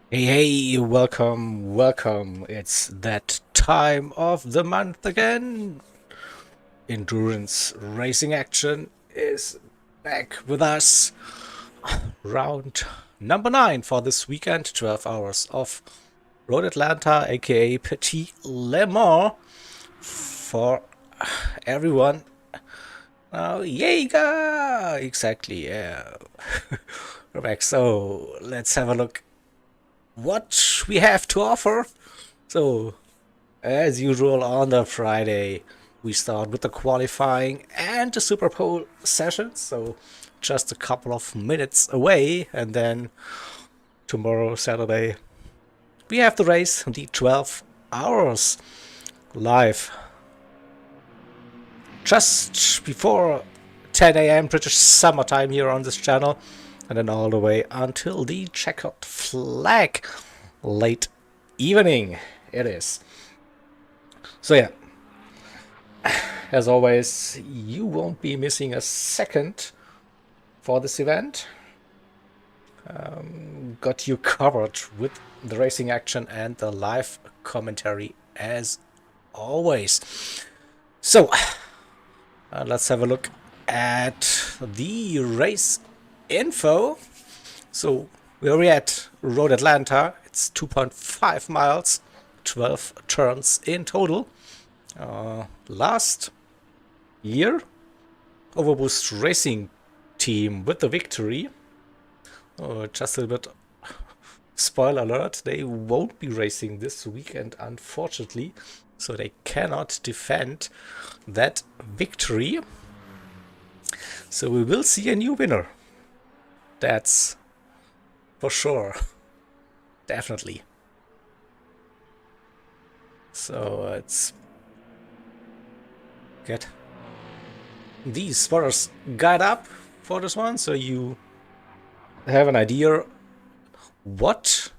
Hey, welcome. It's that time of the month again. Endurance racing action is back with us. Round number 9 for this weekend. 12 hours of Road Atlanta, aka Petit Le Mans, for everyone. Oh, Jaeger! Exactly, yeah. Correct. So let's have a look what we have to offer. So, as usual, on the Friday, we start with the qualifying and the Super Bowl session. So, just a couple of minutes away, and then tomorrow, Saturday, we have the race, the 12 hours live. Just before 10 a.m. British summertime here on this channel, and then all the way until the checkered flag late evening. It is. So, yeah, as always, you won't be missing a second for this event. Got you covered with the racing action and the live commentary as always. So, let's have a look at the race info. So, where we at? Road Atlanta. It's 2.5 miles, 12 turns in total. Last year, Overboost Racing Team with the victory. Just a bit spoiler alert, they won't be racing this weekend, unfortunately, so they cannot defend that victory. So we will see a new winner. That's for sure. Definitely. So let's get these spotters guide up for this one, so you have an idea what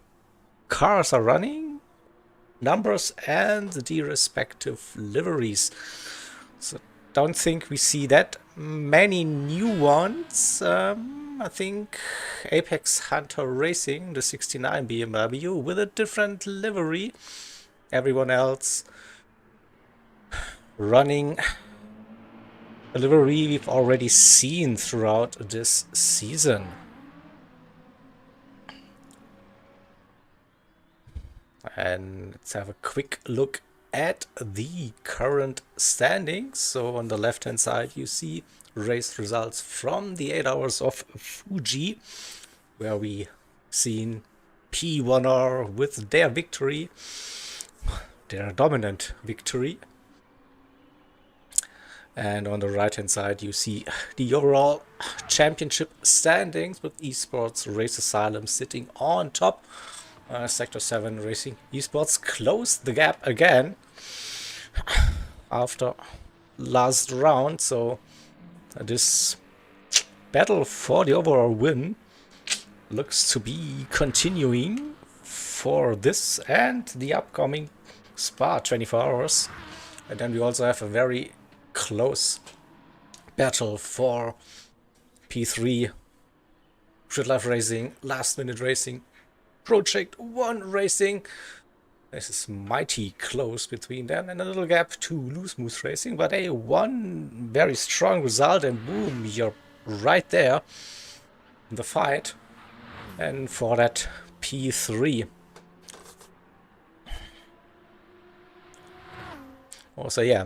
cars are running, numbers, and the respective liveries. So don't think we see that many new ones. I think Apex Hunter Racing, the 69 BMW, with a different livery. Everyone else running a livery we've already seen throughout this season. And let's have a quick look at the current standings. So on the left hand side you see race results from the 8 hours of Fuji, where we seen P1R with their victory, their dominant victory. And on the right hand side you see the overall championship standings, with Esports Race Asylum sitting on top. Sector 7 Racing Esports closed the gap again after last round, so this battle for the overall win looks to be continuing for this and the upcoming Spa 24 hours. And then we also have a very close battle for P3, Grid Life Racing, Last Minute Racing, Project 1 Racing. This is mighty close between them, and a little gap to Loose Moose Racing, but a one very strong result, and boom, you're right there in the fight. And for that P3. Also, yeah,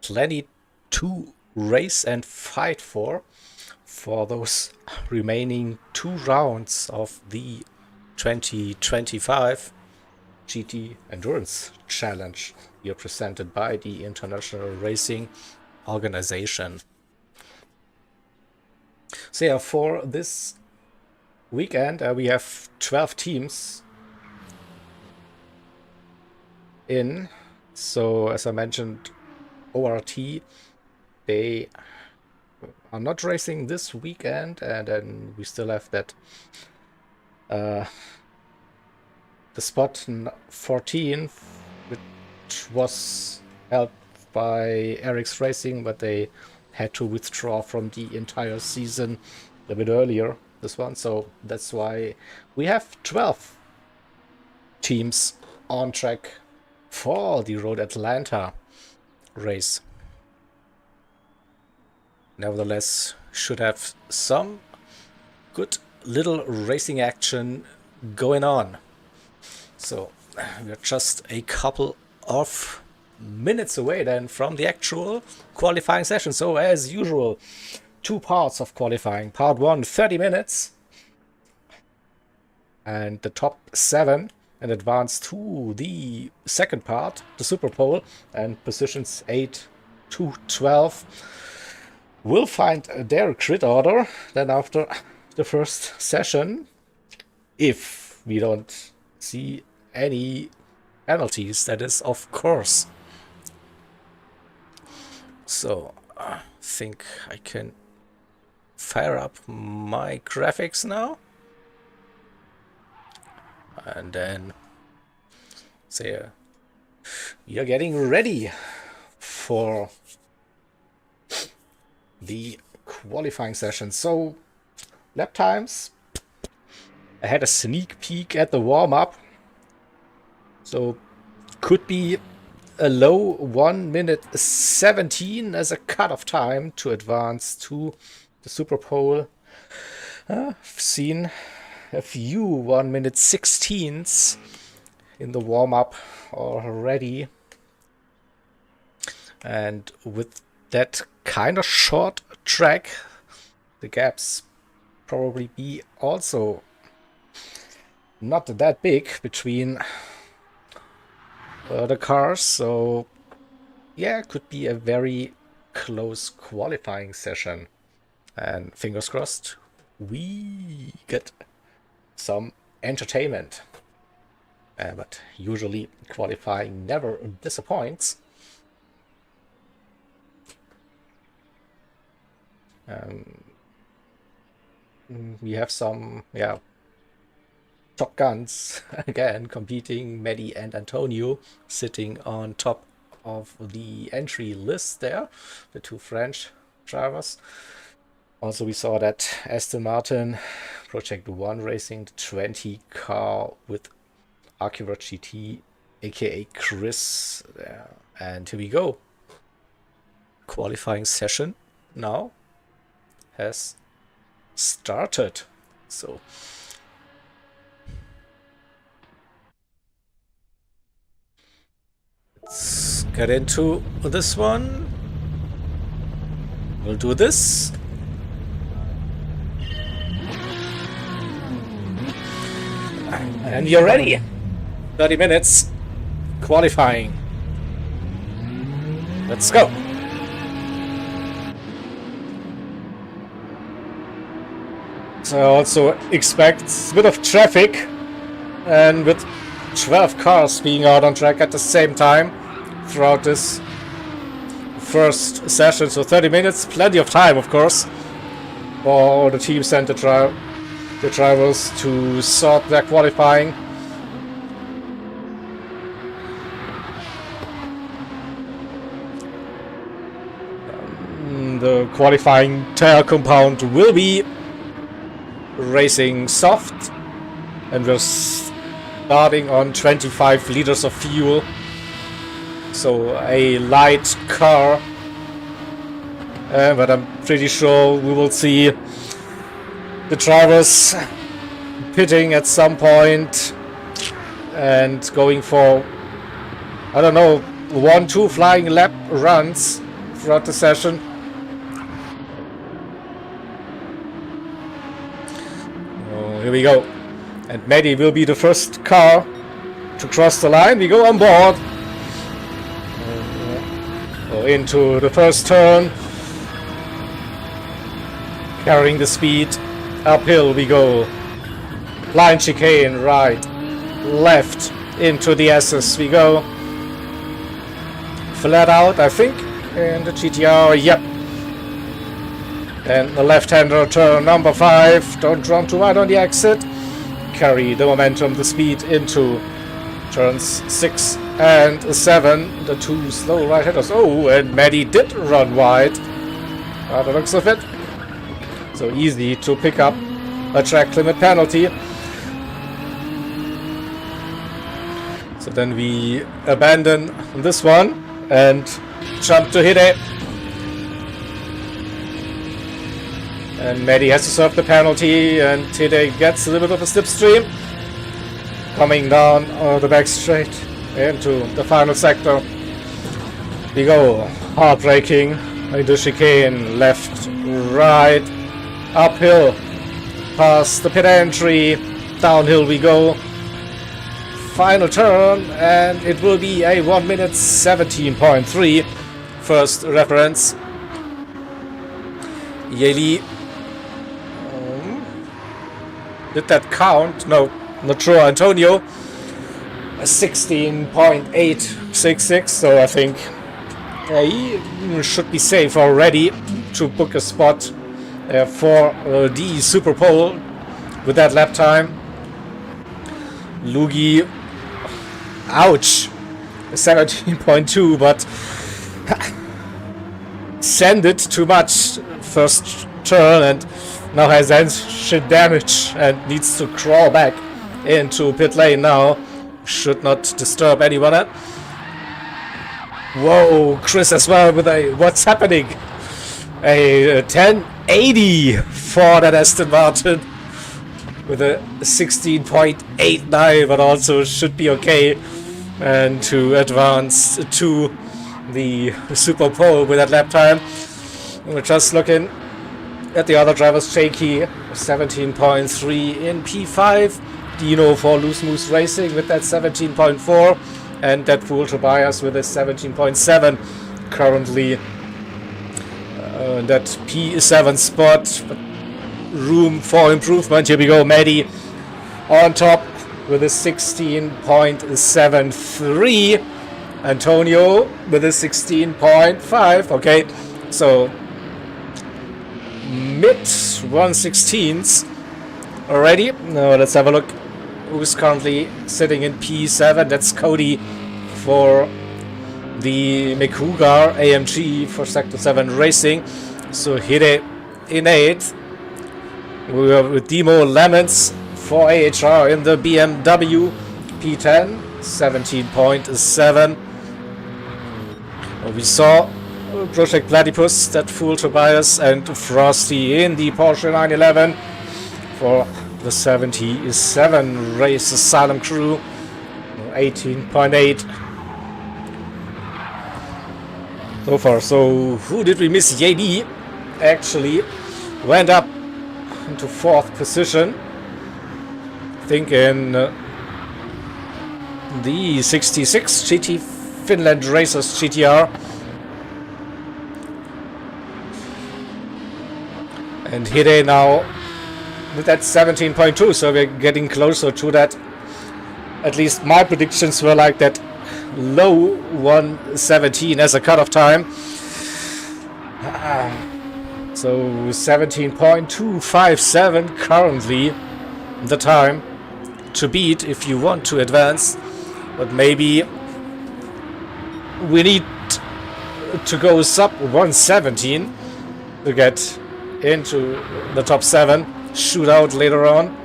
plenty to race and fight for those remaining 2 rounds of the 2025 GT Endurance Challenge here, presented by the International Racing Organization. So yeah, for this weekend we have 12 teams in. So as I mentioned, ORT, they are not racing this weekend, and then we still have that the spot 14, which was held by Eric's Racing, but they had to withdraw from the entire season a bit earlier this one. So that's why we have 12 teams on track for the Road Atlanta race. Nevertheless, should have some good little racing action going on. So we're just a couple of minutes away then from the actual qualifying session. So as usual, 2 parts of qualifying. Part 1, 30 minutes. And the top 7 and advance to the second part, the Super Pole, and positions 8 to 12 will find their grid order then after the first session, if we don't see any penalties, that is, of course. So I think I can fire up my graphics now. And then say we are getting ready for the qualifying session. So lap times, I had a sneak peek at the warm-up, so could be a low 1 minute 17 as a cut-off time to advance to the Super Pole. I've seen a few 1 minute 16s in the warm-up already, and with that kind of short track, the gaps probably be also not that big between the cars. So yeah, it could be a very close qualifying session, and fingers crossed we get some entertainment. But usually qualifying never disappoints. We have some, Top Guns again competing. Maddie and Antonio sitting on top of the entry list there, the 2 French drivers. Also, we saw that Aston Martin Project 1 Racing, the 20 car with Acura GT, aka Chris. And here we go. Qualifying session now has started. So let's get into this one. We'll do this. And you're ready. 30 minutes qualifying. Let's go. So I also expect a bit of traffic, and with 12 cars being out on track at the same time throughout this first session. So 30 minutes, plenty of time, of course, for all the teams and the drivers to sort their qualifying. The qualifying tire compound will be racing soft, and we're starting on 25 liters of fuel, so a light car, but I'm pretty sure we will see the drivers pitting at some point and going for, I don't know, 1-2 flying lap runs throughout the session. Here we go, and Maddie will be the first car to cross the line. We go on board, go into the first turn, carrying the speed. Uphill we go, line chicane, right, left, into the S's we go, flat out I think, in the GTR, yep. And the left-hander turn number 5, don't run too wide on the exit, carry the momentum, the speed into turns 6 and 7, the 2 slow right-handers. Oh, and Maddie did run wide, by the looks of it. So easy to pick up a track limit penalty. So then we abandon this one and jump to Hide. And Maddie has to serve the penalty, and Hide gets a little bit of a slipstream. Coming down the back straight into the final sector. We go heartbreaking into chicane, left, right, uphill, past the pit entry, downhill we go. Final turn, and it will be a 1 minute 17.3 first reference. Yeli, did that count? No, not sure. Antonio, 16.866, so I think he should be safe already to book a spot for the Super Pole with that lap time. Lugi, ouch, 17.2, but send it too much first turn, and now has engine damage and needs to crawl back into pit lane now. Should not disturb anyone. Whoa, Chris as well with a what's happening? A 1080 for that Aston Martin with a 16.89, but also should be okay, and to advance to the Super Pole with that lap time. We're just looking at the other drivers. Shaky 17.3 in P5. Dino for Loose Moose Racing with that 17.4, and Deadpool Tobias with a 17.7 currently that P7 spot. But room for improvement. Here we go. Maddie on top with a 16.73. Antonio with a 16.5. Okay, so mid 116s already. Now let's have a look who's currently sitting in P7. That's Cody for the Mekugar AMG for Sector 7 Racing. So Hide in 8th. We are with Demo Lemons for AHR in the BMW P10, 17.7. We saw Project Platypus, that fool Tobias, and Frosty in the Porsche 911 for the 77 Race Asylum Crew, 18.8 so far. So who did we miss? JD actually went up into 4th position. I think in the 66 GT Finland Racers GTR. And Hide now with that 17.2, so we're getting closer to that. At least my predictions were like that low 117 as a cutoff time. So 17.257 currently the time to beat if you want to advance. But maybe we need to go sub 117 to get into the top 7 shootout later on.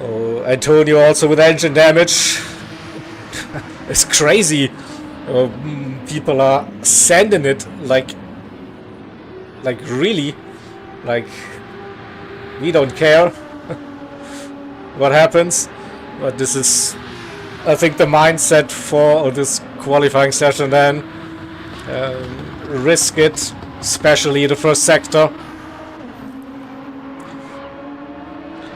Oh, Antonio also with engine damage. It's crazy. People are sending it like really, like we don't care what happens. But this is, I think, the mindset for this qualifying session then. Risk it, especially the first sector.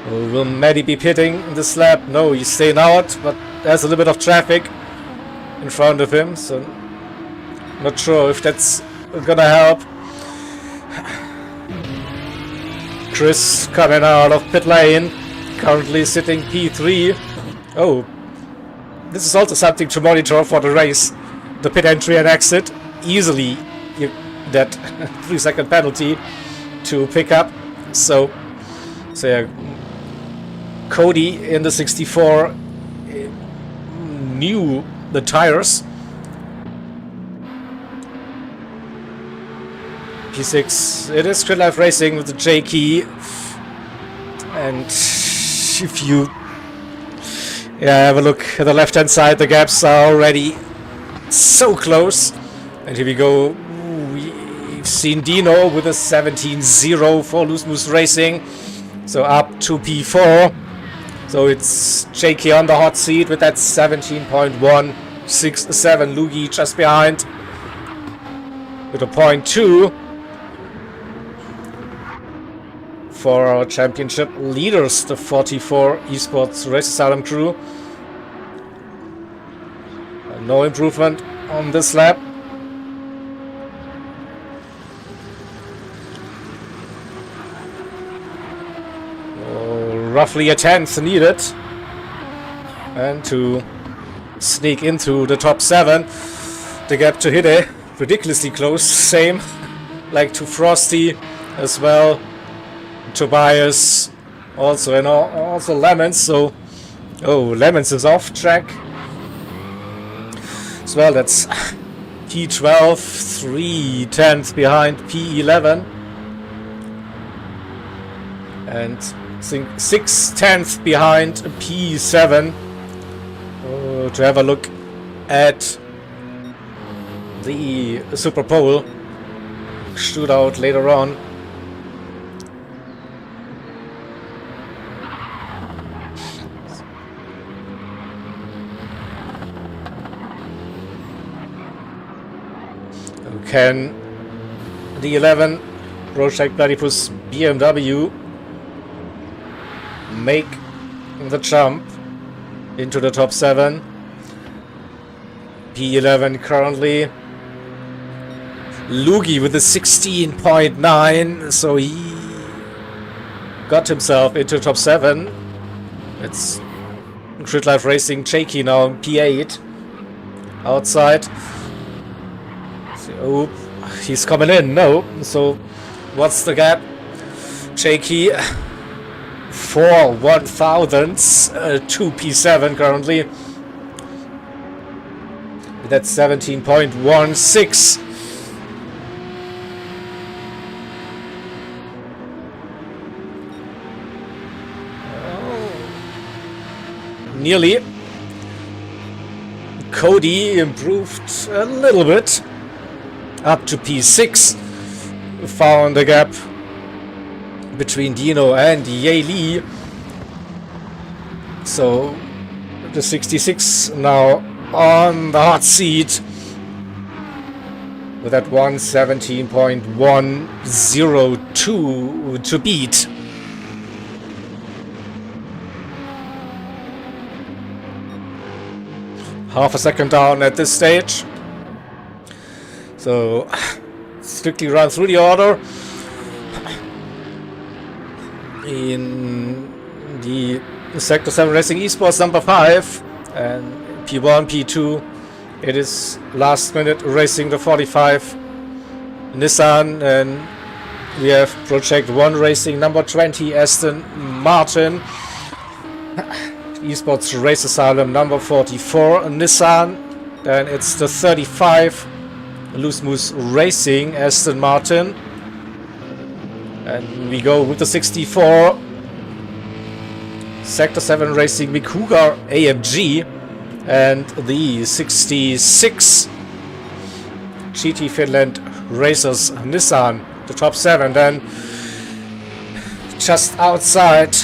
Will Maddie be pitting in this lap? No, he's staying out, but there's a little bit of traffic in front of him, so not sure if that's gonna help. Chris coming out of pit lane, currently sitting P3. Oh, this is also something to monitor for the race. The pit entry and exit, easily that 3-second penalty to pick up. So yeah, Cody in the 64 knew the tires P6. It is Grid Life Racing with the J key. And if you have a look at the left hand side, the gaps are already so close. And here we go. We've seen Dino with a 17.0 for Loose Moose Racing. So up to P4. So it's J.K. on the hot seat with that 17.167. Lugi just behind with a 0.2 for our championship leaders, the 44 Esports Race Asylum crew. No improvement on this lap. Roughly a tenth needed, and to sneak into the top 7. The gap to Hide ridiculously close, same like to Frosty as well, Tobias also, and also Lemons. So Lemons is off track as well. That's P12, 3 tenths behind P11, and 6 tenths behind P7. To have a look at the Super Pole shootout later on. Can the 11 Project Platypus BMW make the jump into the top 7? P11 currently. Lugi with a 16.9, so he got himself into top 7. It's Grid Life Racing Jakey now in P8 outside. So, he's coming in. No, so what's the gap? Jakey 4 1/1000s to P7 currently. That's 17.16. Nearly. Cody improved a little bit up to P6. Found a gap between Dino and Ye Li. So the 66 now on the hot seat with that 117.102 to beat. Half a second down at this stage. So strictly run through the order. In the Sector 7 Racing Esports number 5 and P1, P2, it is last minute racing the 45 Nissan, and we have Project 1 Racing number 20 Aston Martin, Esports Race Asylum number 44 Nissan, then it's the 35 Loose Moose Racing Aston Martin, and we go with the 64 Sector 7 Racing Mikuga AMG, and the 66 GT Finland Racers Nissan, the top 7. Then just outside,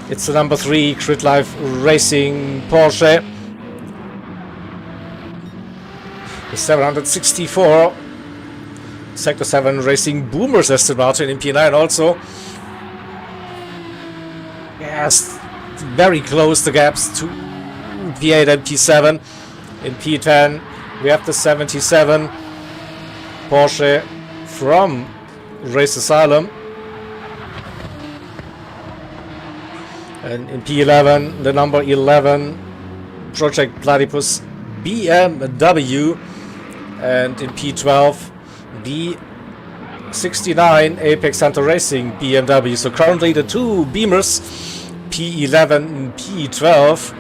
it's the number 3 Grid Life Racing Porsche, the 764 Sector 7 Racing Boomers Aston Martin in P9 also. Yes, very close the gaps to P8 and P7. In P10 we have the 77 Porsche from Race Asylum, and in P11 the number 11 Project Platypus BMW, and in P12 the 69 Apex Hunter Racing BMW. So currently the two Beamers, P11 and P12,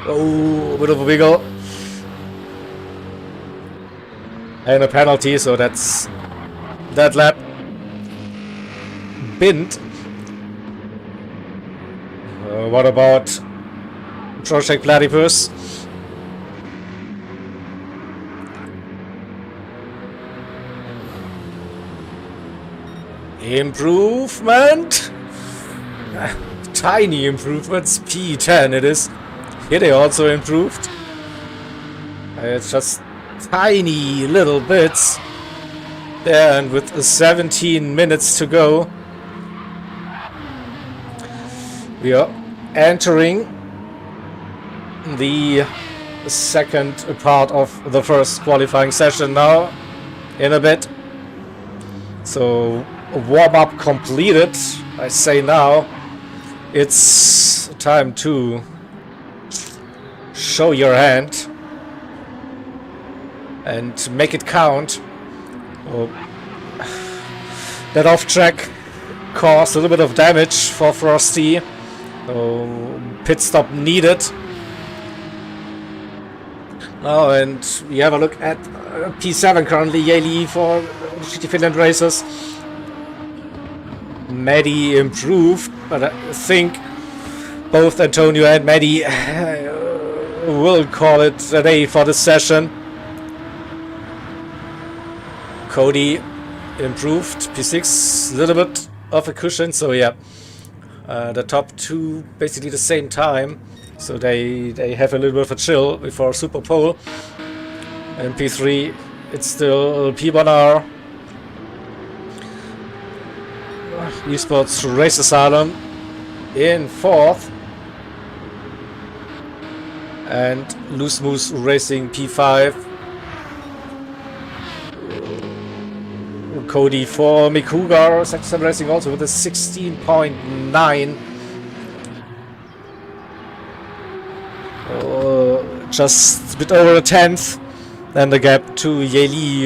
Oh, a bit of a wiggle. And a penalty, so that's that lap. Binned. What about Project Platypus? Improvement? Tiny improvements. P10 it is. Here they also improved. It's just tiny little bits. There, and with 17 minutes to go, we are entering the second part of the first qualifying session now in a bit. So warm-up completed. I say now it's time to show your hand and make it count. Oh. That off-track caused a little bit of damage for Frosty. So pit stop needed. Now, and we have a look at P7 currently, Yali for GT Finland races. Maddie improved, but I think both Antonio and Maddie will call it a day for this session. Cody improved, P6, a little bit of a cushion, so yeah. The top two basically the same time, so they have a little bit of a chill before Super Pole. And P3, it's still P1R. Esports Race Asylum in 4th. And Loose Moose Racing P5. Cody for Mikuga, Saxon Racing also with a 16.9. Just a bit over a 10th. Then the gap to Yeli,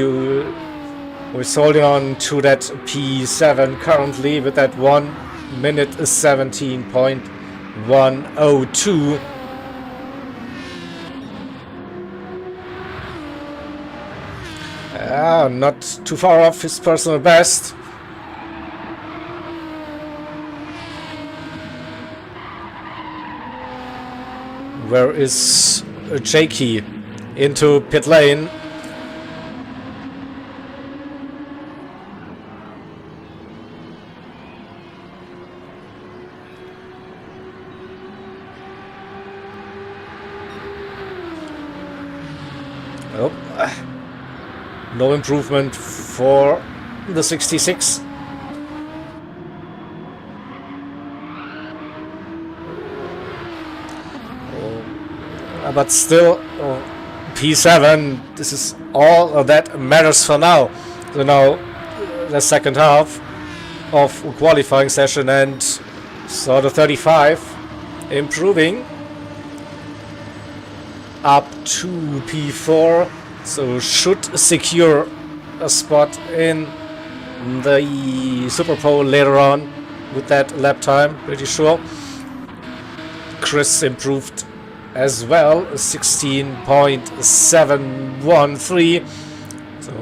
who is holding on to that P7 currently with that 1 minute 17.102. Not too far off his personal best. Where is Jakey? Into pit lane. Oh. No improvement for the 66. But still, P7, this is all that matters for now. So now, the second half of qualifying session, and so the 35 improving up to P4. So should secure a spot in the Super Pole later on with that lap time, pretty sure. Chris improved as well, 16.713. So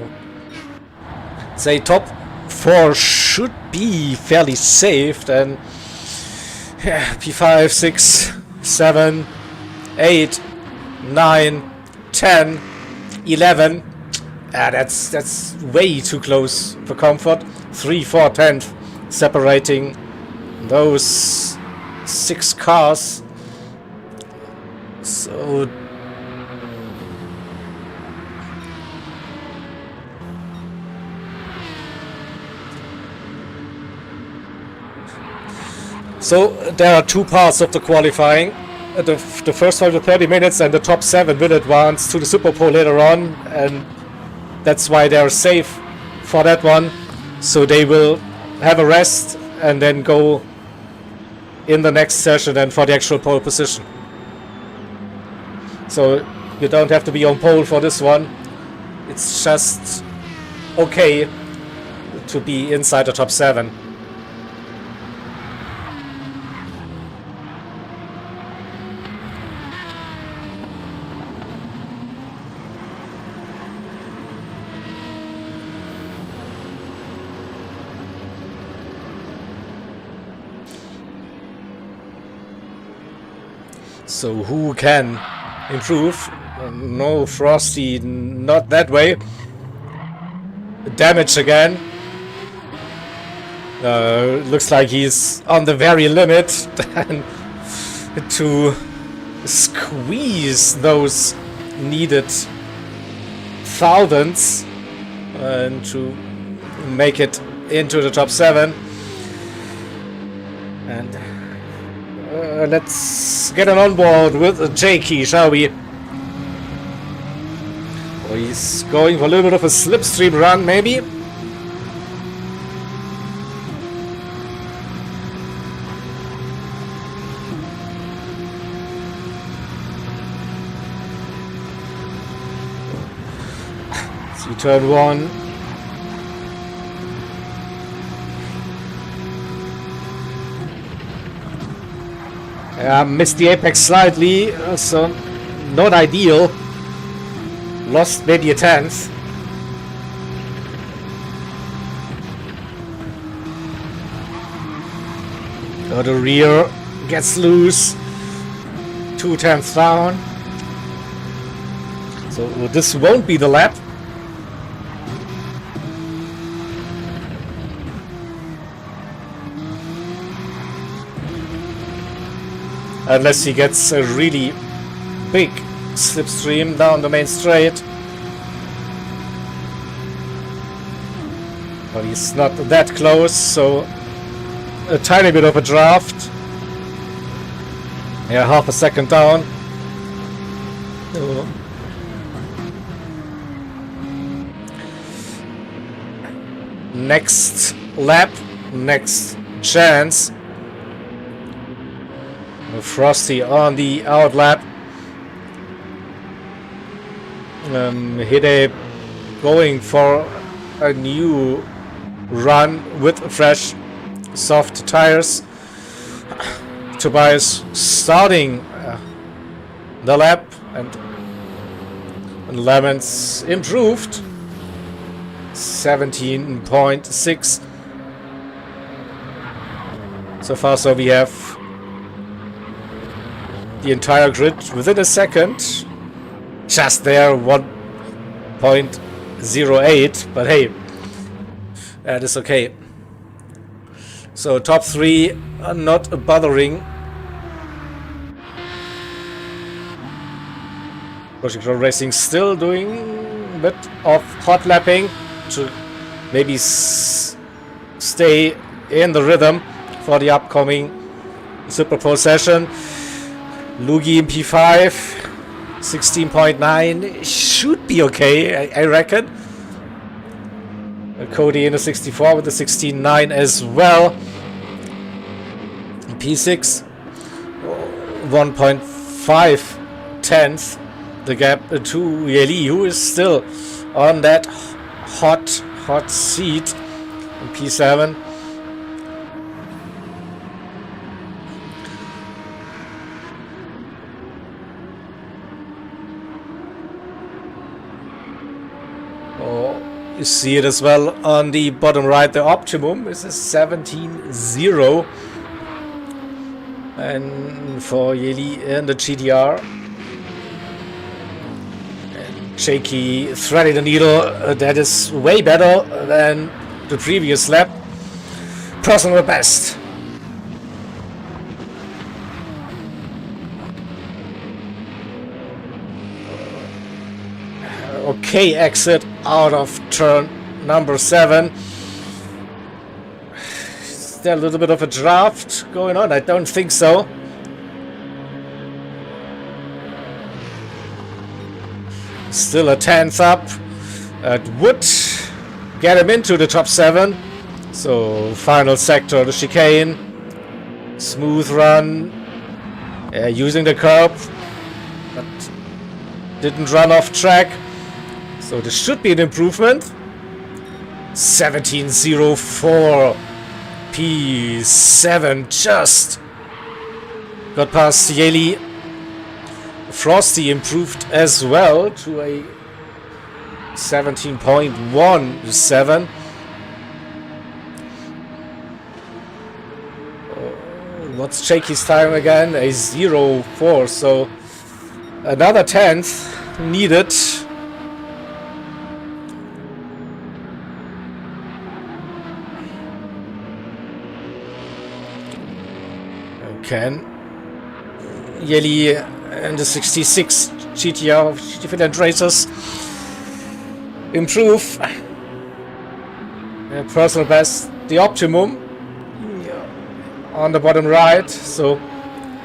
say top 4 should be fairly safe. Then yeah, P5, 6, 7, 8, 9, 10, 11. That's way too close for comfort. 3, 4, 10th separating those 6 cars. So there are 2 parts of the qualifying. The first 30 minutes and the top 7 will advance to the Super Pole later on, and that's why they're safe for that one. So they will have a rest and then go in the next session and for the actual pole position. So you don't have to be on pole for this one. It's just okay to be inside the top 7. So who can improve? No, Frosty, not that way. Damage again. Looks like he's on the very limit. And to squeeze those needed thousandths and to make it into the top 7. And let's get on board with Jakey, shall we? Oh, he's going for a little bit of a slipstream run, maybe. See, turn 1. Missed the apex slightly, so not ideal. Lost maybe a 10th. The rear gets loose. 2/10 down. So this won't be the lap. Unless he gets a really big slipstream down the main straight. But he's not that close, so a tiny bit of a draft. Yeah, half a second down. Oh. Next lap, next chance. Frosty on the outlap. Hide going for a new run with fresh soft tires. Tobias starting the lap, and Lemons improved 17.6 so far. So we have the entire grid within a second, just there, 1.08, but hey, that is okay. So top 3 are not bothering. Project Road Racing still doing a bit of hot lapping to maybe stay in the rhythm for the upcoming Super Pro session. Lugi in P5, 16.9 should be okay, I reckon. Cody in the 64 with the 16.9 as well. P6, 1.5 tenths the gap to Yeli, who is still on that hot seat. In P7. You see it as well on the bottom right. The optimum is a 17.0, and for Yeli in the GTR. And Jakey threading the needle. That is way better than the previous lap. Personal best. Okay, exit out of turn number 7. Is there a little bit of a draft going on? I don't think so. Still a 10th up. It would get him into the top 7. So final sector, the chicane. Smooth run. Using the curb, but didn't run off track. So this should be an improvement. 17.04 P7 just got past Yeli. Frosty improved as well to a 17.17. what's Jakey's time again? A 0.4, so another 10th needed. Can Yeli and the 66 GTR of GT Racers improve personal best, the optimum on the bottom right, so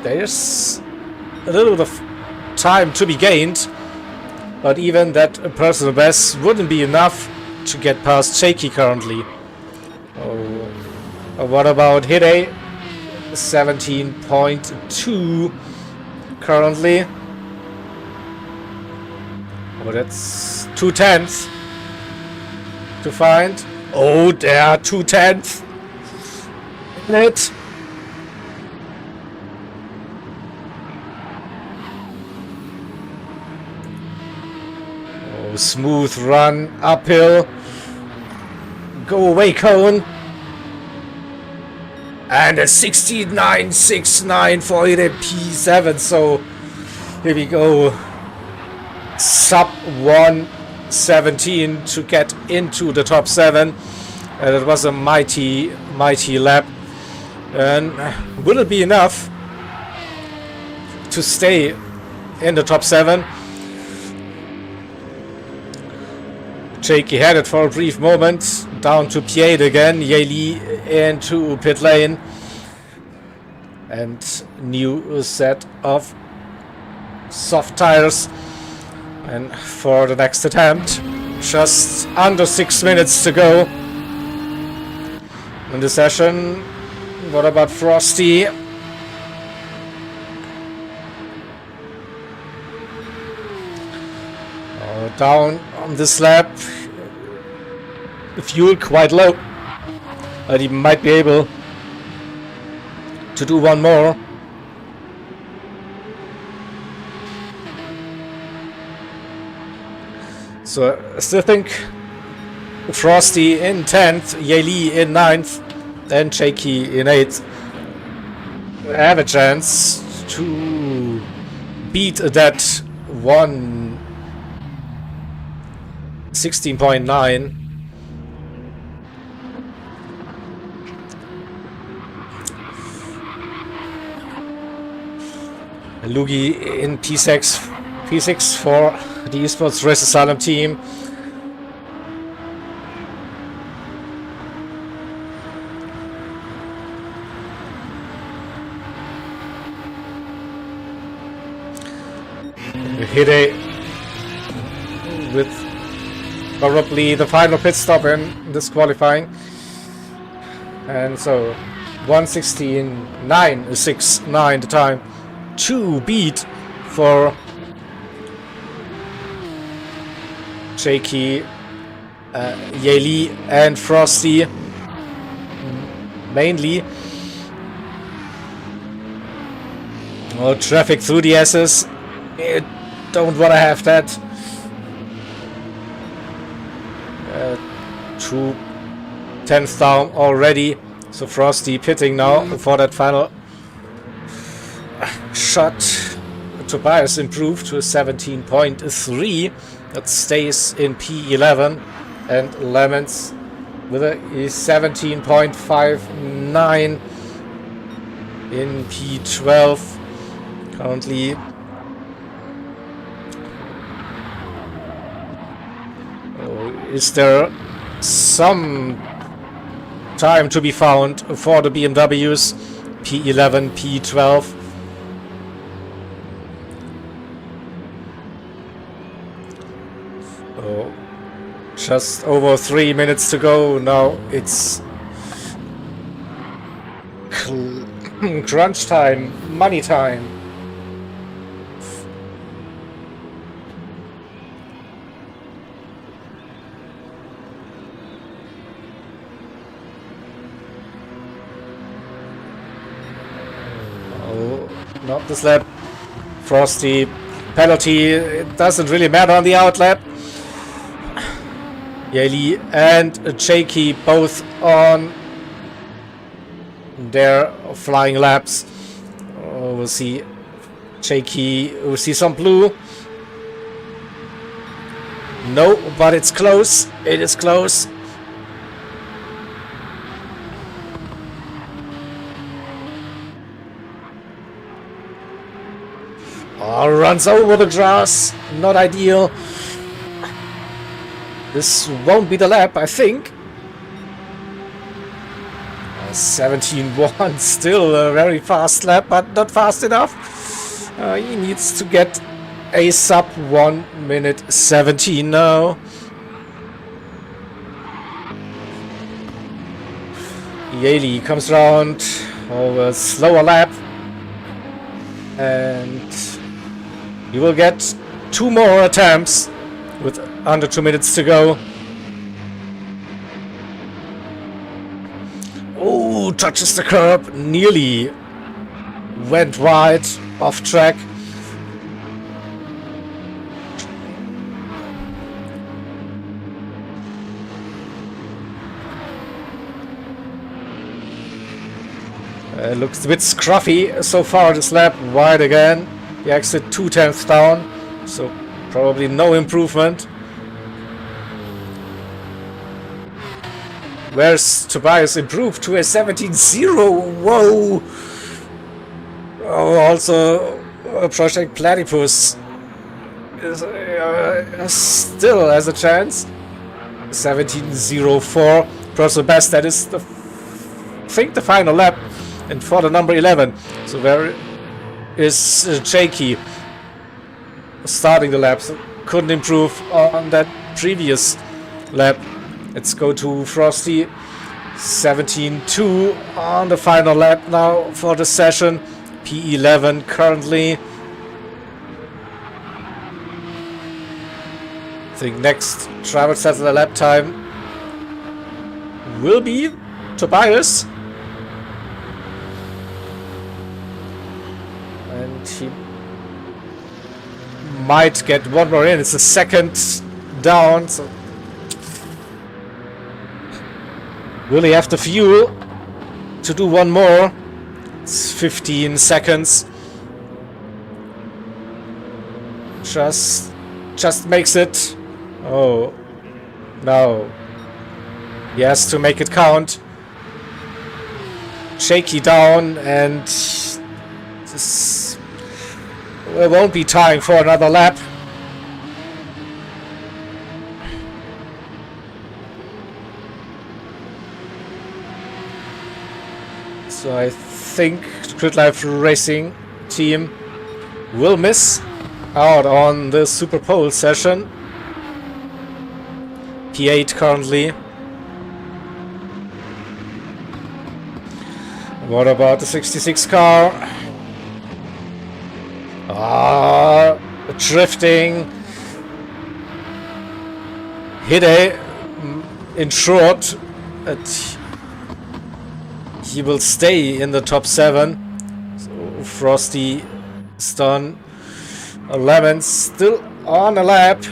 there's a little bit of time to be gained, but even that personal best wouldn't be enough to get past Jakey currently. What about Hide? 17.2 currently. Oh, that's 2/10 to find. Oh, there are 2/10 in it. Oh, smooth run uphill. Go away, Cone. And a 69.69 for it at P7, so here we go. Sub 117 to get into the top 7. And it was a mighty lap. And will it be enough to stay in the top 7? Jakey had it for a brief moment, down to P8 again, Yeli into pit lane, and new set of soft tires. And for the next attempt, just under 6 minutes to go in the session. What about Frosty? Down on this lap, the fuel quite low, but he might be able to do one more. So I still think Frosty in 10th, Yeli in 9th, and Jakey in 8th have a chance to beat that 16.9. Lugi in P6 for the Esports Race Asylum team. Hide with probably the final pit stop in this qualifying. And so 1:16.969 the time to beat for Jakey, Yeli and Frosty mainly. Oh, traffic through the S's. Don't want to have that. 2/10 down already. So Frosty pitting now for that final shot. Tobias improved to a 17.3. That stays in P11. And Lemons with a 17.59 in P12. Currently is there some time to be found for the BMWs? P11, P12. Oh, just over 3 minutes to go. Now it's crunch time, money time. Not this lap. Frosty penalty. It doesn't really matter on the outlap. Yeli and Jakey both on their flying laps. We'll see shaky, we'll see some blue. No, but it's close. It is close. Oh, runs over the grass. Not ideal. This won't be the lap, I think. 17-1, still a very fast lap, but not fast enough. He needs to get a sub 1 minute 17 now. Yaley comes around over a slower lap, and he will get 2 more attempts with under 2 minutes to go. Oh, touches the curb, nearly went wide, off track. Looks a bit scruffy so far this lap, wide again. The exit 2/10 down, so probably no improvement. Where's Tobias improved to a 17-0? Whoa! Oh, also Project Platypus still has a chance. 17-0-4. Personal best. That is the the final lap, and for the number 11. So there is Jakey starting the lap. So couldn't improve on that previous lap. Let's go to Frosty. 17-2 on the final lap now for the session. P11 currently. I think next driver settler lap time will be Tobias. And he might get one more in. It's a second down, so will he have the fuel to do one more? It's 15 seconds. Just makes it. Oh, no. He has to make it count. Shaky down, and this won't be time for another lap. So I think Grid Life Racing team will miss out on the Super Pole session. P8 currently. What about the 66 car? Drifting. Hide in short. He will stay in the top 7. So Frosty is done. Lemon still on a lap.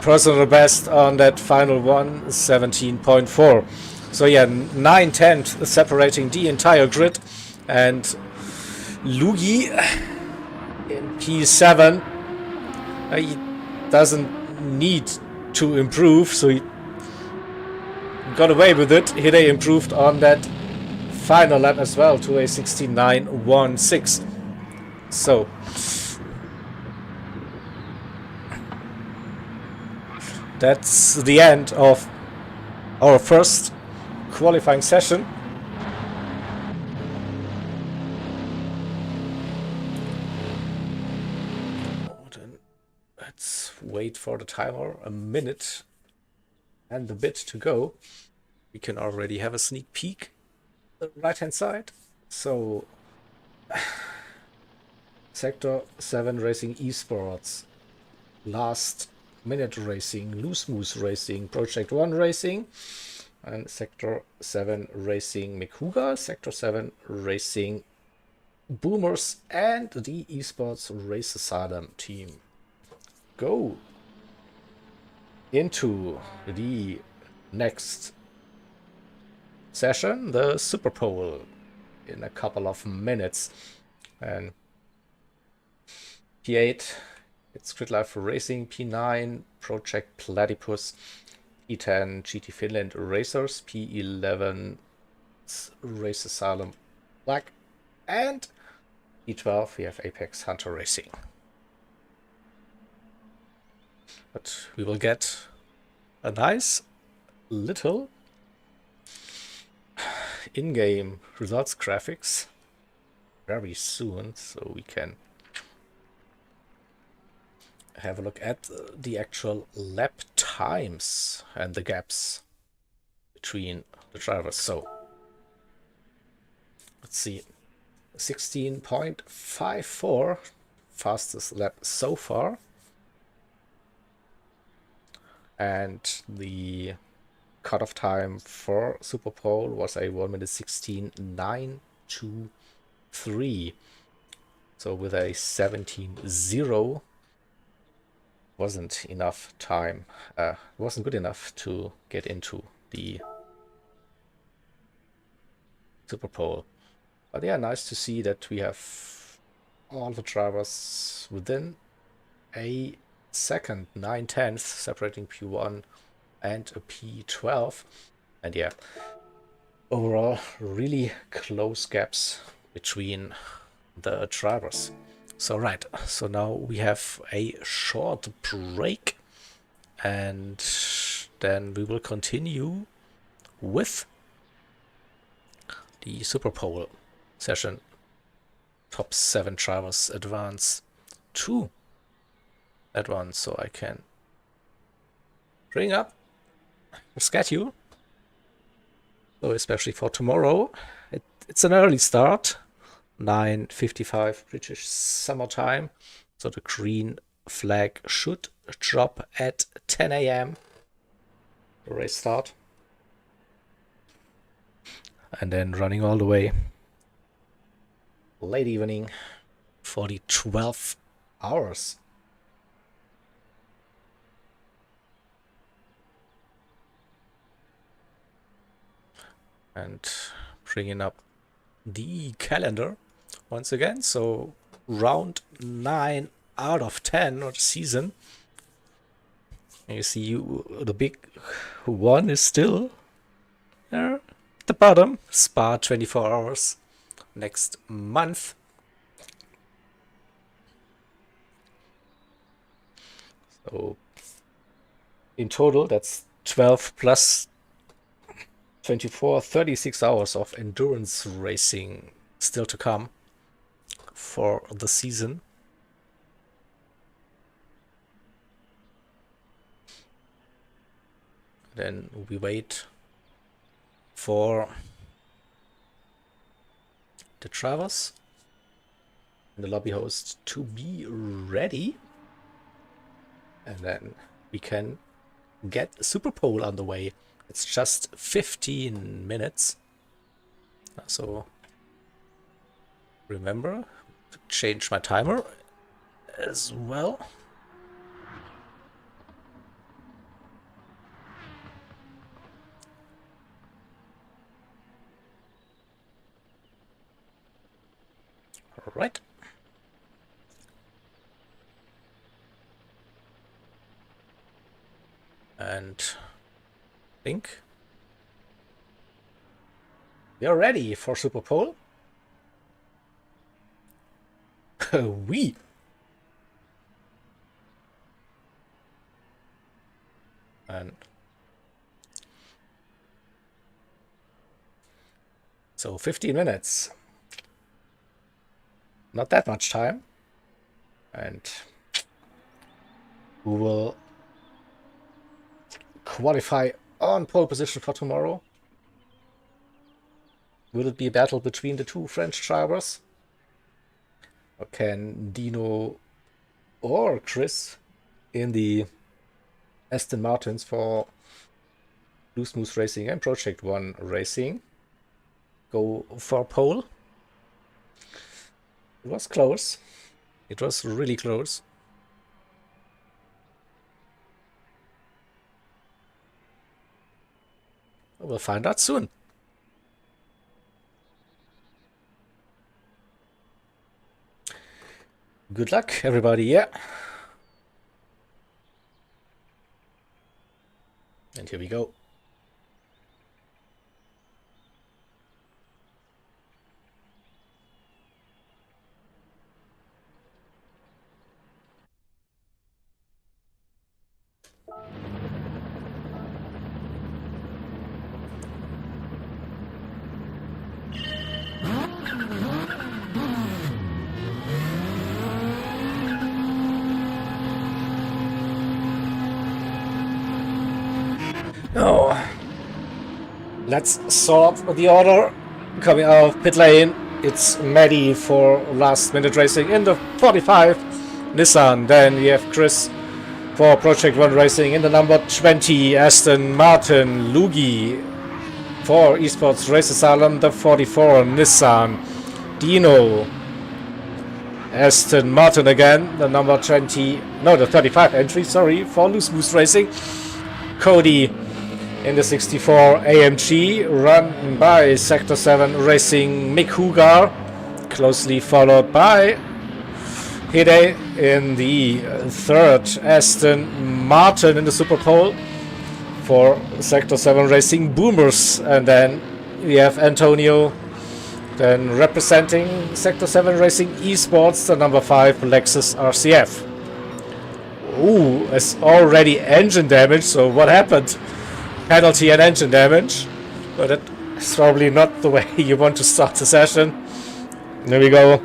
Personal best on that final one, 17.4. So yeah, 9/10 separating the entire grid, and Lugi in P7. He doesn't need to improve, so he got away with it. Hide improved on that final lap as well to a 69.16. So that's the end of our first qualifying session. Let's wait for the timer. A minute and a bit to go. We can already have a sneak peek on the right hand side. So Sector 7 Racing Esports, Last Minute Racing, Loose Moose Racing, Project 1 Racing, and Sector 7 Racing Mikuga, Sector 7 Racing Boomers, and the Esports Race Sadam team. Go! into the next session, the Super Pole, in a couple of minutes. And P8, it's Grid Life Racing. P9, Project Platypus. P10, GT Finland Racers. P11, Race Asylum Black. And P12, we have Apex Hunter Racing. But we will get a nice little in-game results graphics very soon, so we can have a look at the actual lap times and the gaps between the drivers. So let's see, 16.54 fastest lap so far, and the cutoff time for Super Pole was a 1 minute 16.923. So with a 17.0 wasn't enough time, wasn't good enough to get into the Super Pole. But yeah, nice to see that we have all the drivers within a second, 9/10 separating P1 and a P12. And yeah, overall really close gaps between the drivers. So right, so now we have a short break, and then we will continue with the Super Pole session. Top 7 drivers advance to that one, so I can bring up the schedule. So especially for tomorrow, it's an early start, 9:55 British Summer Time. So the green flag should drop at 10 a.m. The race start. And then running all the way late evening for the 12 hours. And bringing up the calendar once again. So round 9 out of 10 of the season. And you see the big one is still there at the bottom. Spa 24 hours next month. So in total, that's 12 plus 24, 36 hours of endurance racing still to come for the season. Then we wait for the drivers and the lobby host to be ready, and then we can get Super Pole on the way. It's just 15 minutes. So remember to change my timer as well. All right. And I think we are ready for Super Pole. We. And so 15 minutes. Not that much time. And we will qualify on pole position for tomorrow. Will it be a battle between the two French drivers? Or can Dino or Chris in the Aston Martins for Blue Smooth Racing and Project One Racing go for pole? It was close. It was really close. We'll find out soon. Good luck, everybody, yeah. And here we go. Oh, let's sort the order. Coming out of pit lane, it's Maddie for last minute racing in the 45 Nissan. Then we have Chris for Project 1 Racing in the number 20 Aston Martin. Lugi for Esports Race Asylum, the 44 Nissan. Dino, Aston Martin again, the number 20, no, the 35 entry, sorry, for Loose Boost Racing. Cody in the 64 AMG, run by Sector 7 Racing Mick Hugar, closely followed by Hide in the third Aston Martin in the Super Pole for Sector 7 Racing Boomers. And then we have Antonio then representing Sector 7 Racing Esports, the number 5 Lexus RCF. Ooh, it's already engine damage, so what happened? Penalty and engine damage, but that's probably not the way you want to start the session. There we go.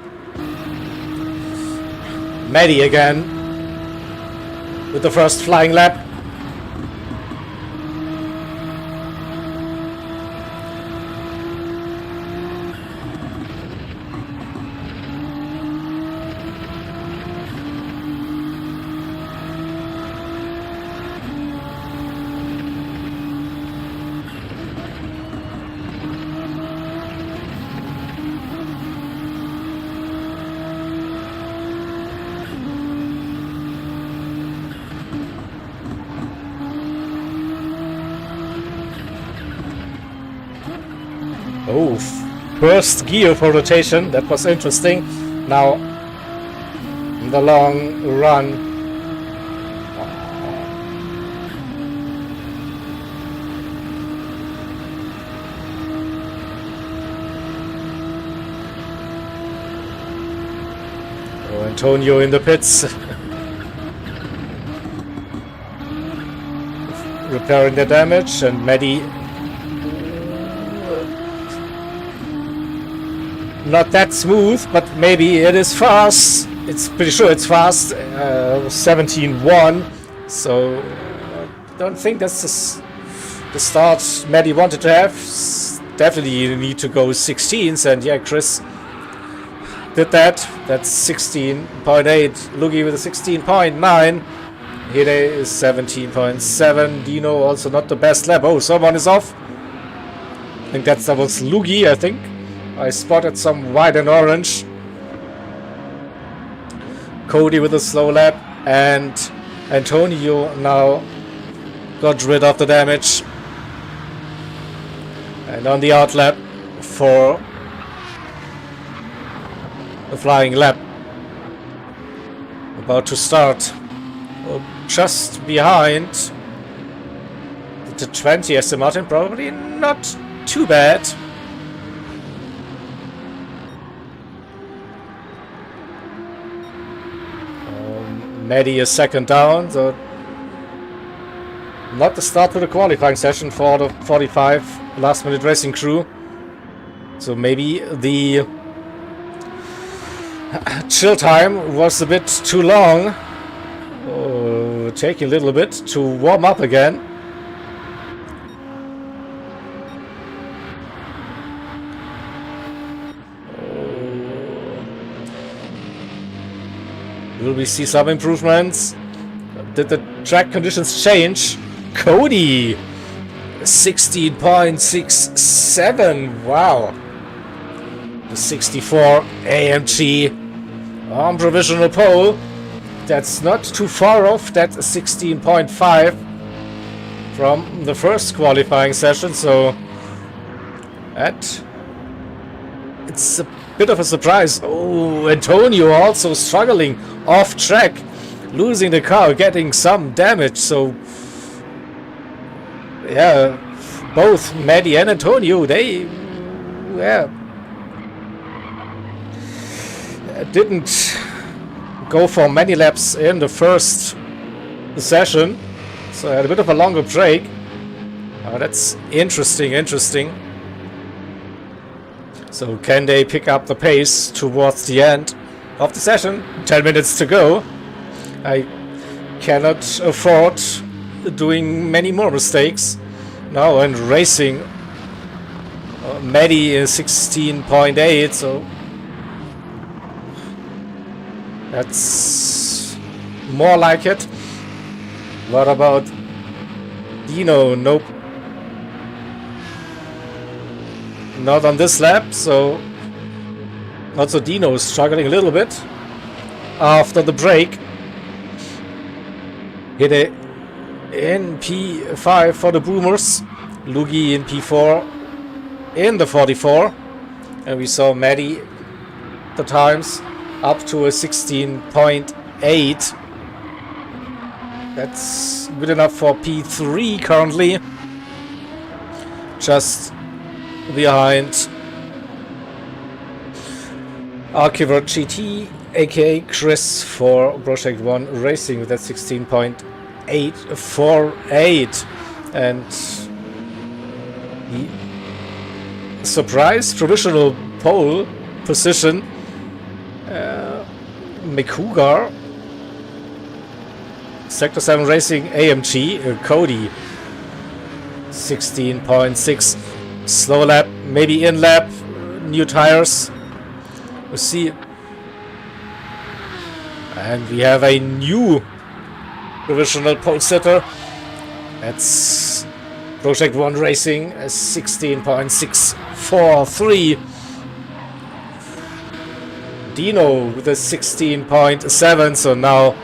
Maddie again with the first flying lap. Oh, first gear for rotation, that was interesting. Now, the long run. Oh, Antonio in the pits. Repairing the damage, and Maddie not that smooth, but maybe it is fast. It's pretty sure it's fast. 17-1. So I don't think that's the start Maddie wanted to have. Definitely you need to go 16s, and yeah, Chris did that. That's 16.8. Lugi with a 16.9. Hide is 17.7. Dino also not the best lap. Oh, someone is off. I think that was Lugi, I think. I spotted some white and orange. Cody with a slow lap, and Antonio now got rid of the damage. And on the out lap for the flying lap. About to start. Just behind the 20 Aston Martin, probably not too bad. Maddie is second down, so not the start for the qualifying session for the 45 last minute racing crew. So maybe the chill time was a bit too long. Taking a little bit to warm up again. Will we see some improvements? Did the track conditions change? Cody 16.67. Wow. The 64 AMG on provisional pole. That's not too far off. That's 16.5 from the first qualifying session, so it's a bit of a surprise. Oh, Antonio also struggling off track, losing the car, getting some damage. So yeah, both Maddie and Antonio, they didn't go for many laps in the first session, so I had a bit of a longer break. That's interesting. So can they pick up the pace towards the end of the session? 10 minutes to go. I cannot afford doing many more mistakes now, and racing Maddie is 16.8, so that's more like it. What about Dino? Nope. Not on this lap, so also Dino is struggling a little bit after the break. Hit it in P5 for the Boomers, Lugi in P4 in the 44, and we saw Maddie the times up to a 16.8. That's good enough for P3 currently, just behind Archiver GT, aka Chris, for Project 1 Racing with that 16.848, and the surprise provisional pole position, McCougar, Sector 7 Racing AMG, Cody 16.6. Slow lap, maybe in lap, new tires. We'll see. And we have a new provisional pole sitter. That's Project 1 Racing, a 16.643. Dino with a 16.7. So now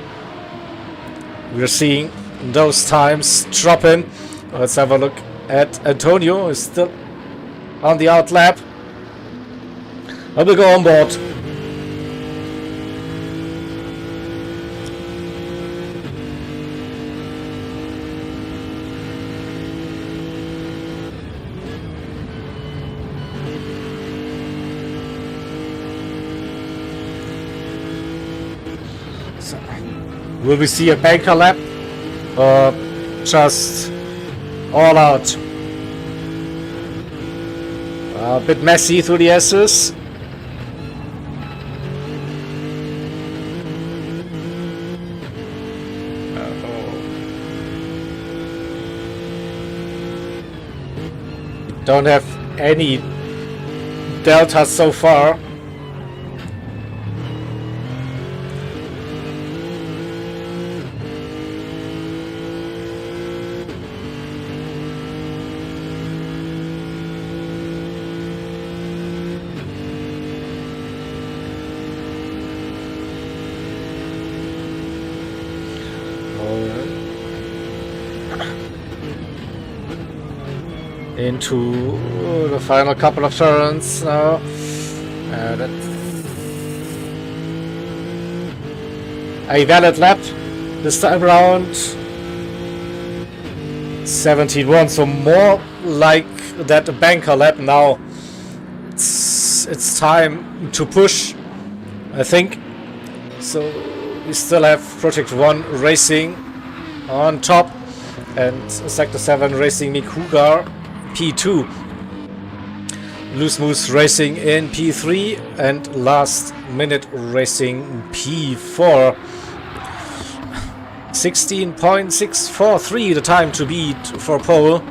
we're seeing those times dropping. Let's have a look at Antonio. Is still on the out lap. I will go on board. So, will we see a banker lap or just all out? A bit messy through the S's. Don't have any delta so far. Into the final couple of turns now. That's a valid lap this time around. 17.1, so more like that banker lap now. It's time to push, I think. So we still have Project 1 Racing on top and Sector 7 Racing McCougar P2, Loose Moose Racing in P3, and Last Minute Racing P4. 16.643 the time to beat for pole.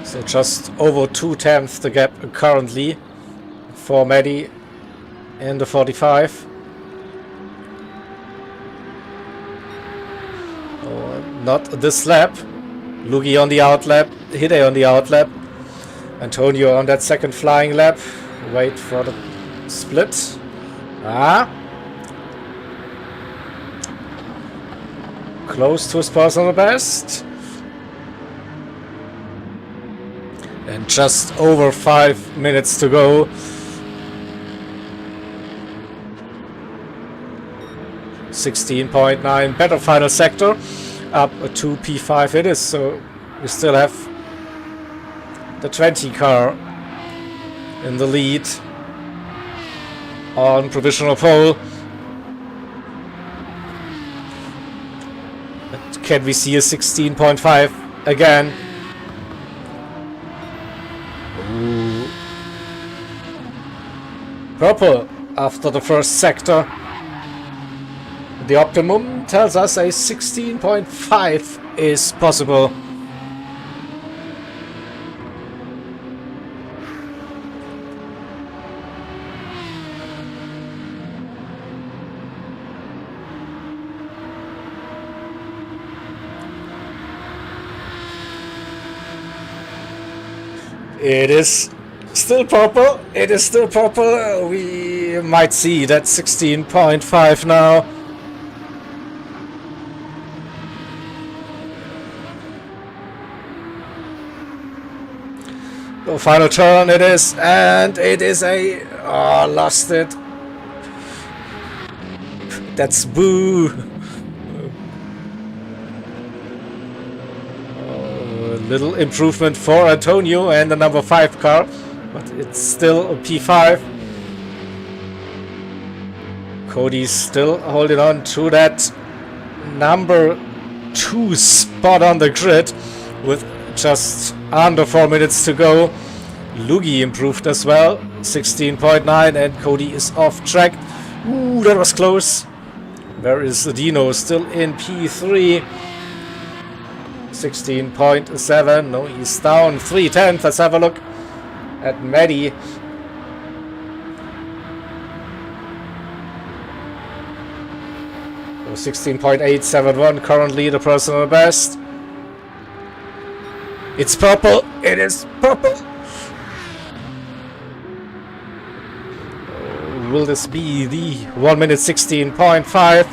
So just over 2/10 the gap currently for Maddie in the 45. Not this lap. Lugi on the out lap, Hide on the out lap, Antonio on that second flying lap. Wait for the split. Ah. Close to his personal best. And just over 5 minutes to go. 16.9, better final sector. Up to P5 it is, so we still have the 20 car in the lead on provisional pole. But can we see a 16.5 again? Ooh. Purple after the first sector. The optimum tells us a 16.5 is possible. It is still purple. It is still purple. We might see that 16.5 now. The final turn it is, and it is a... Oh, lost it. That's boo. Little improvement for Antonio and the number 5 car, but it's still a P5. Cody's still holding on to that number 2 spot on the grid with just under 4 minutes to go. Lugi improved as well, 16.9, and Cody is off track. Ooh, that was close. Where is Dino? Still in P3. 16.7. No, he's down 3/10. Let's have a look at Maddie. So 16.871 currently the personal best. It's purple. It is purple. Will this be the 1 minute 16.5?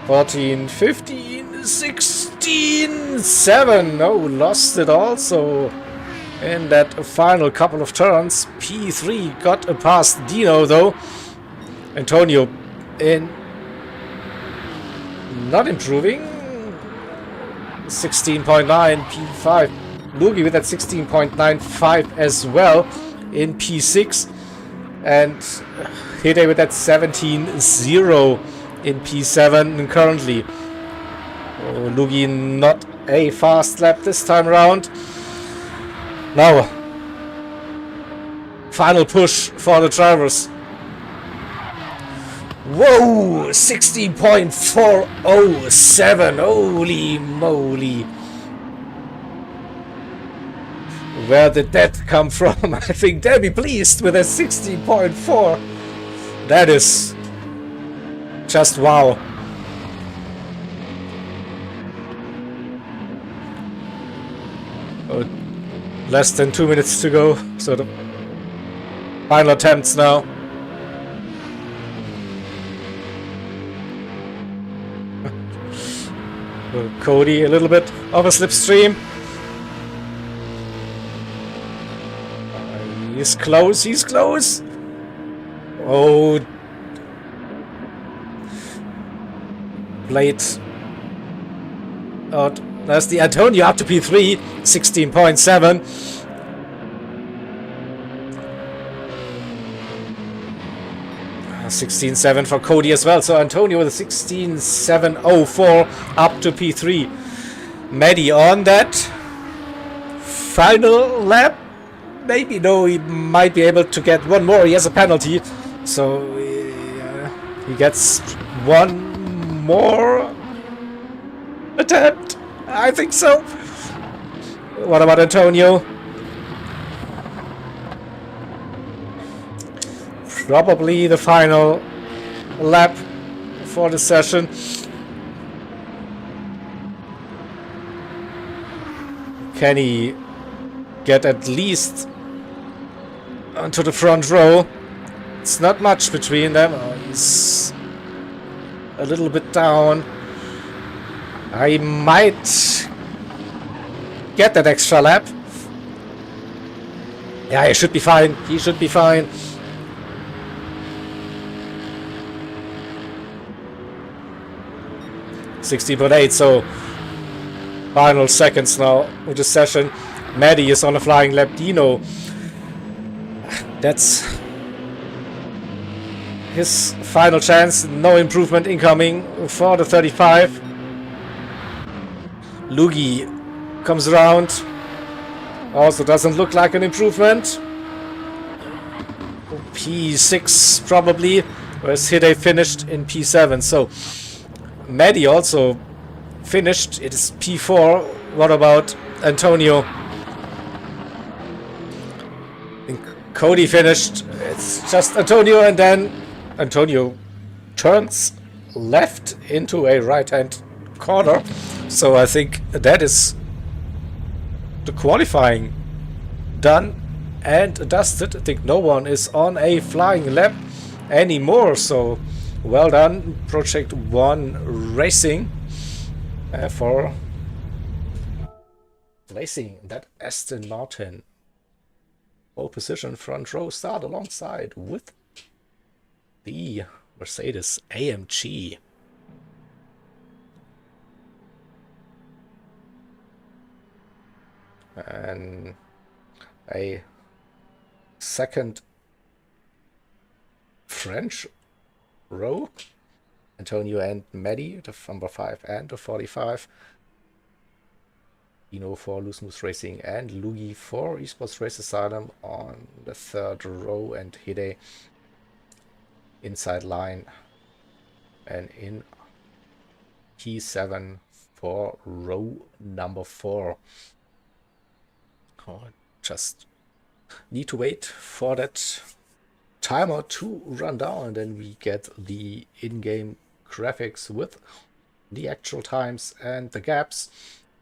$14, $15, $16, $7. No, lost it also in that final couple of turns. P3 got past Dino though. Antonio in not improving. 16.9, P5. Lugi with that 16.95 as well in P6. And Hide with that 17.0 in P7 currently. Oh, Lugi not a fast lap this time around. Now, final push for the drivers. Whoa, 16.407. Holy moly. Where did that come from? I think they'll be pleased with a 16.4. That is just wow. Oh, less than 2 minutes to go. So the final attempts now. Cody a little bit of a slipstream. He's close, he's close. Oh. Blade out. There's the Antonio up to P3, 16.7. $16.7 for Cody as well. So Antonio with a 16.704 up to P3. Maddie on that final lap. Maybe no, he might be able to get one more. He has a penalty, so he gets one more attempt. I think so. What about Antonio? Probably the final lap for the session. Can he get at least onto the front row. It's not much between them. Oh, he's a little bit down. I might get that extra lap. Yeah, he should be fine. He should be fine. $16.8, so final seconds now with the session. Maddie is on a flying lap. Dino, that's his final chance. No improvement incoming for the 35. Lugi comes around. Also doesn't look like an improvement. P6 probably, whereas Hide finished in P7. So Maddie also finished. It is P4. What about Antonio? Cody finished. It's just Antonio, and then Antonio turns left into a right-hand corner. So I think that is the qualifying done and dusted. I think no one is on a flying lap anymore. So well done, Project 1 Racing, for racing that Aston Martin. Pole position, front row start alongside with the Mercedes AMG. And a second French row. Antonio and Maddie, the number 5 and the 45. Dino for Loose Moose Racing and Lugi for Esports Race Asylum on the third row, and Hide inside line and in P7 for row number 4. Oh, just need to wait for that timer to run down, and then we get the in-game graphics with the actual times and the gaps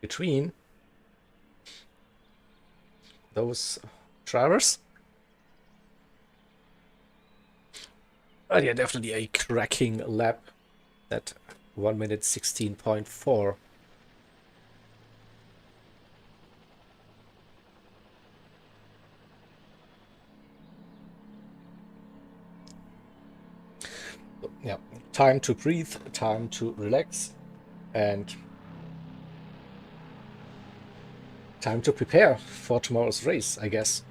between those drivers. But yeah, definitely a cracking lap. That 1 minute 16.4. Yeah, time to breathe, time to relax, and time to prepare for tomorrow's race, I guess.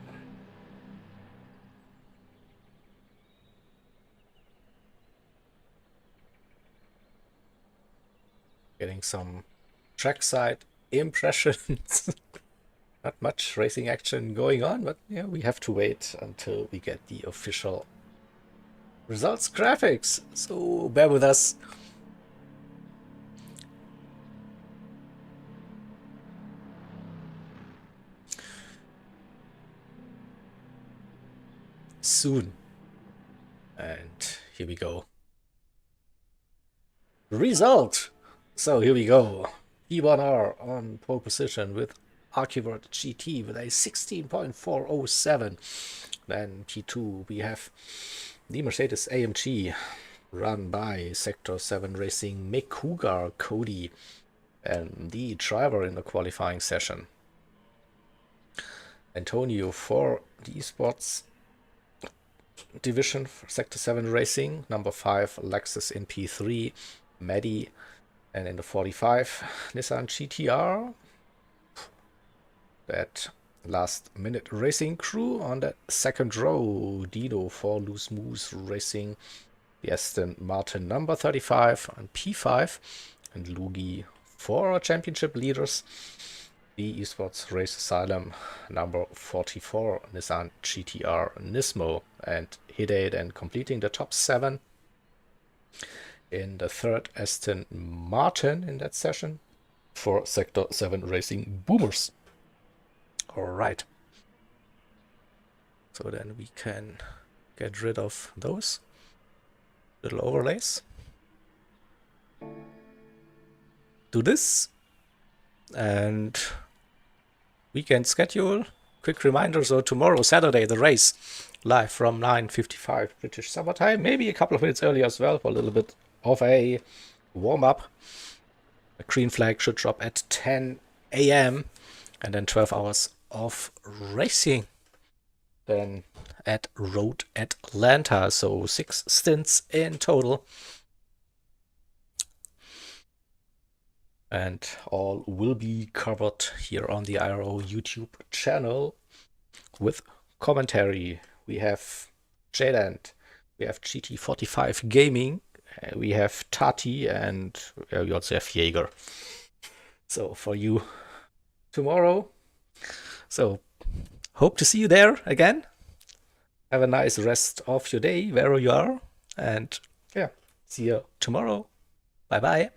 Getting some trackside impressions. Not much racing action going on, but yeah, we have to wait until we get the official results graphics. So bear with us. Soon. And here we go. Result. So here we go. P1R on pole position with Archivert GT with a 16.407. Then P2 we have the Mercedes AMG run by Sector 7 Racing Mick Cougar Cody, and the driver in the qualifying session. Antonio for the esports division for Sector 7 Racing, number 5 Lexus in P3, Maddie, and in the 45 Nissan GTR. That last minute racing crew on the second row. Dino for Loose Moose Racing, the Aston Martin number 35 on P5, and Lugi for our championship leaders, the Esports Race Asylum number 44 Nissan GTR Nismo, and Hide then completing the top 7 in the third Aston Martin in that session for Sector 7 Racing Boomers. All right. So then we can get rid of those little overlays. Do this. And weekend schedule quick reminder, so tomorrow, Saturday, the race, live from 9:55 British Summer Time, maybe a couple of minutes earlier as well for a little bit of a warm-up. The green flag should drop at 10 a.m. and then 12 hours of racing. Then at Road Atlanta, so 6 stints in total. And all will be covered here on the IRO YouTube channel with commentary. We have Jadant, we have GT45 Gaming, we have Tati, and we also have Jaeger. So for you tomorrow. So hope to see you there again. Have a nice rest of your day wherever you are. And yeah, see you tomorrow. Bye bye.